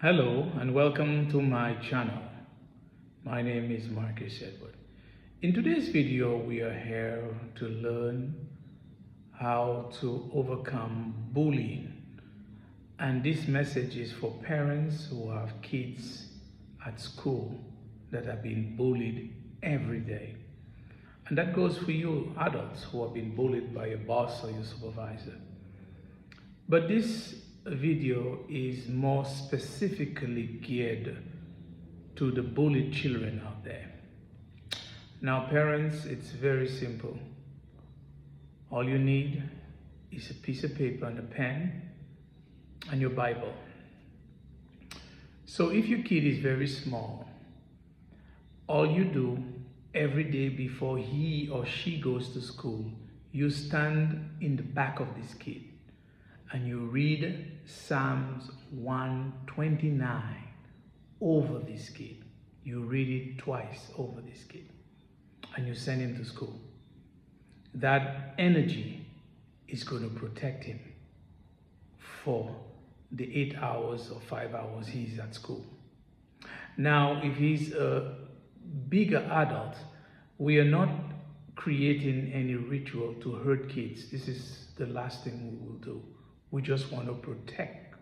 Hello and welcome to my channel. My name is Marcus Edward. In today's video, we are here to learn how to overcome bullying. And this message is for parents who have kids at school that are being bullied every day. And that goes for you adults who have been bullied by your boss or your supervisor. But this video is more specifically geared to the bullied children out there. Now parents, it's very simple. All you need is a piece of paper and a pen and your Bible. So if your kid is very small, all you do every day before he or she goes to school, you stand in the back of this kid and you read Psalms 129 over this kid. You read it twice over this kid and you send him to school. That energy is going to protect him for the 8 hours or 5 hours he's at school. Now, if he's a bigger adult, we are not creating any ritual to hurt kids. This is the last thing we will do. We just want to protect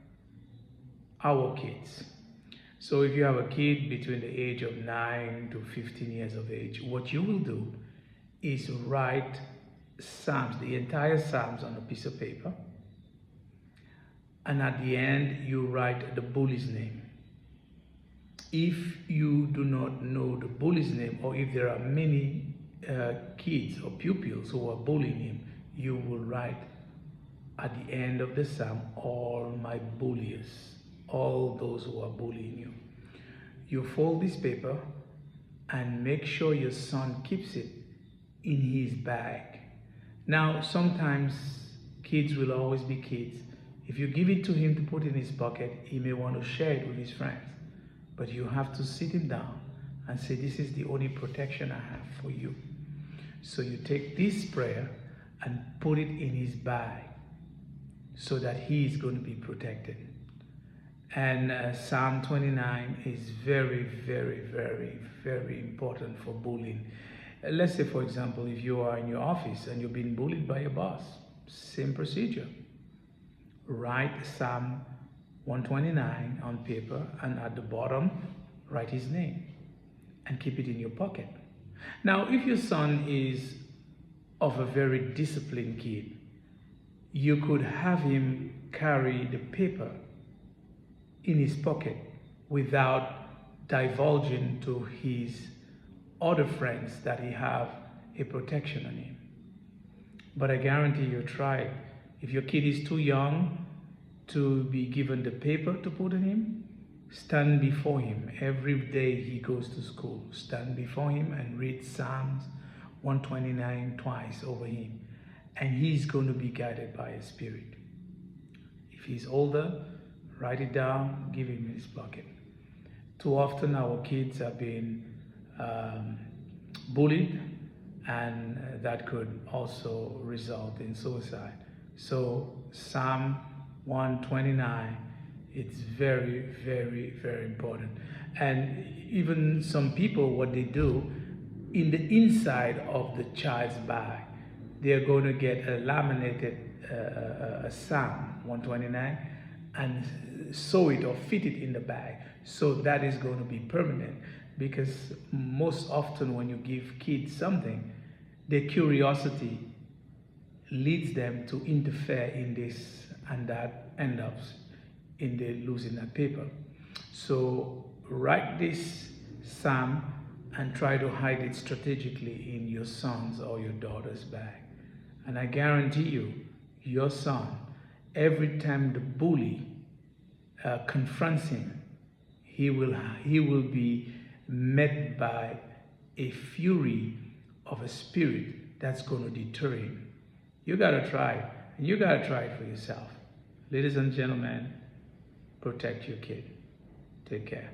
our kids. So if you have a kid between the age of 9 to 15 years of age, what you will do is write Psalms, the entire Psalms on a piece of paper. And at the end, you write the bully's name. If you do not know the bully's name, or if there are many kids or pupils who are bullying him, you will write at the end of the psalm, all my bullies, all those who are bullying you. You fold this paper and make sure your son keeps it in his bag. Now, sometimes kids will always be kids. If you give it to him to put in his pocket, he may want to share it with his friends. But you have to sit him down and say, this is the only protection I have for you. So you take this prayer and put it in his bag so that he is going to be protected. And Psalm 29 is very, very, very, very important for bullying. Let's say, for example, if you are in your office and you're being bullied by your boss, same procedure. Write Psalm 129 on paper and at the bottom, write his name and keep it in your pocket. Now, if your son is of a very disciplined kid, you could have him carry the paper in his pocket without divulging to his other friends that he have a protection on him. But I guarantee you, try it. If your kid is too young to be given the paper to put on him, stand before him every day he goes to school. Stand before him and read Psalms 129 twice over him. And he's going to be guided by a spirit. If he's older, write it down, give him in his pocket. Too often our kids are being bullied, and that could also result in suicide. So Psalm 129, it's very, very, very important. And even some people, what they do, in the inside of the child's bag, they're going to get a laminated Psalm 129 and sew it or fit it in the bag. So that is going to be permanent, because most often when you give kids something, their curiosity leads them to interfere in this, and that ends up in their losing that paper. So write this Psalm and try to hide it strategically in your son's or your daughter's bag. And I guarantee you, your son, every time the bully confronts him, he will be met by a fury of a spirit that's going to deter him. You got to try it, and you got to try it for yourself. Ladies and gentlemen, protect your kid. Take care.